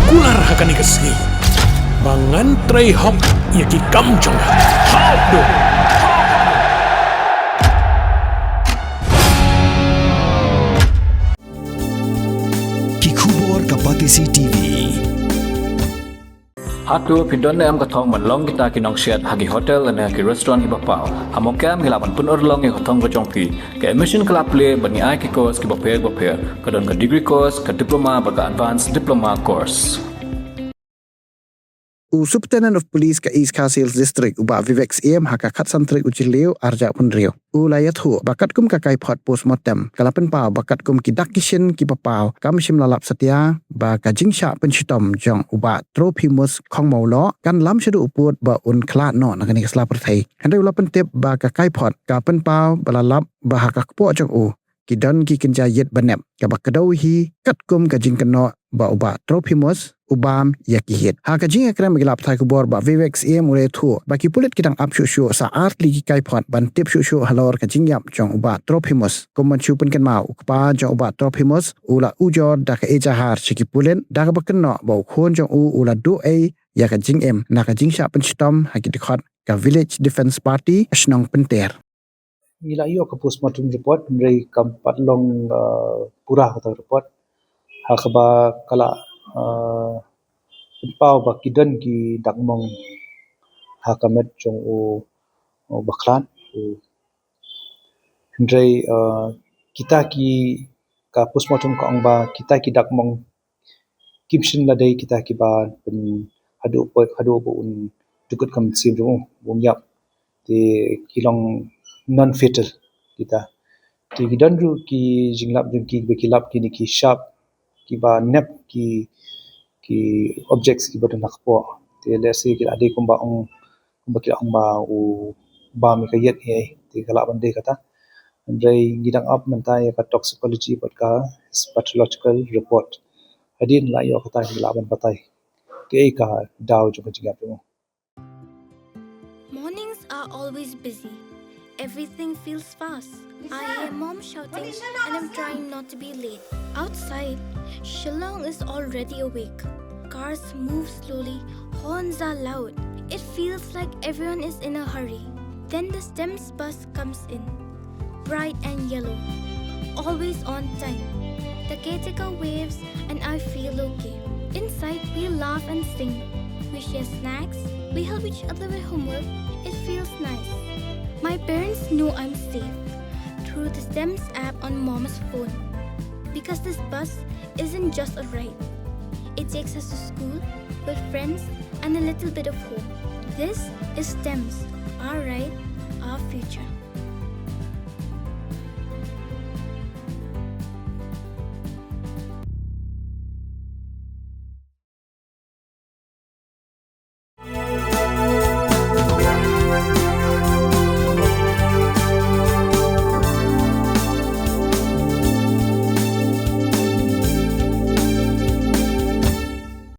kular hakani kesni. Bangan tray hok yaki kamjong. Hop do. Kikubor kapatisi TV. Hatu pindon am kathong man long kita kinong shed hagi hotel and hagi restaurant hi Kpoh. Hamokam hilaban pun long hi kathong ko chongki. Ke admission club play bani ai ki course ki bapher kadon ka degree course ka diploma ba ka advanced diploma course. Superintendent of Police ka East Khasi District uba Vivex EM haka khat santri uchileu arja pun rio. Ulayat hu bakat kum ka Kaiphod post mortem kala Pynpaw bakat kum ki dakishin ki Kpoh kam shim lalap setia ba ka jingsha penchitom jong uba Trophimos khong maulo kan lam shadu uput ba un klat no nakani ka slap thai. Handai ula pentip ba ka Kaiphod ka Pynpaw balalap ba haka Kpoh jong u ki don ki Kynja yet Banep ka bakadau hi kat kum ka jingkano ba uba Trophimos ubam yakihit haka jing akram gilap thai kubor ba Vivex em ure thu ba ki pulit kitang up shu saat li ki Kaiphod ban tip shu halor ka jingyap jong uba Trophimos komman chu pun kan mau kpa jong uba Trophimos ula ujor da ka ejahar chiki pulen da ka bakan no ba khon jong ula du ai ya ka jing em na ka jing sha pen stom ha ki dikhot ka village defense party ashnong penter nila iyo ka postmortem report mrei kam patlong pura ka report hakaba kala Pynpaw ba kidan ki dakmong hakamet jong o baklan o ndrei kita ki ka postmortem ka ang ba kita ki dakmong kimshin la dei kita ki ba pen hadu po un tukut kam sim ro bong yap te kilong non fatal kita te kidan ru ki jinglap jong ki bekilap ki ni ki sharp ki ba nep ki objects ki badon Kpoh te lese ki ade kumba ong kumba ki ong ba u ba mi ka yet ye te kala bande kata andrei gidang up mentai ka toxicology but ka pathological report adin la yo kata la ban patai ke ka daw jo ka jiga pe Mornings are always busy. Everything feels fast. I hear mom shouting and I'm trying not to be late. Outside, Shillong is already awake. Cars move slowly, horns are loud. It feels like everyone is in a hurry. Then the STEM's bus comes in, bright and yellow, always on time. The caretaker waves and I feel okay. Inside, we laugh and sing. We share snacks, we help each other with homework. It feels nice. My parents know I'm safe through the STEM's app on Mom's phone. Because this bus isn't just a ride. It takes us to school with friends and a little bit of hope. This is STEM's, our ride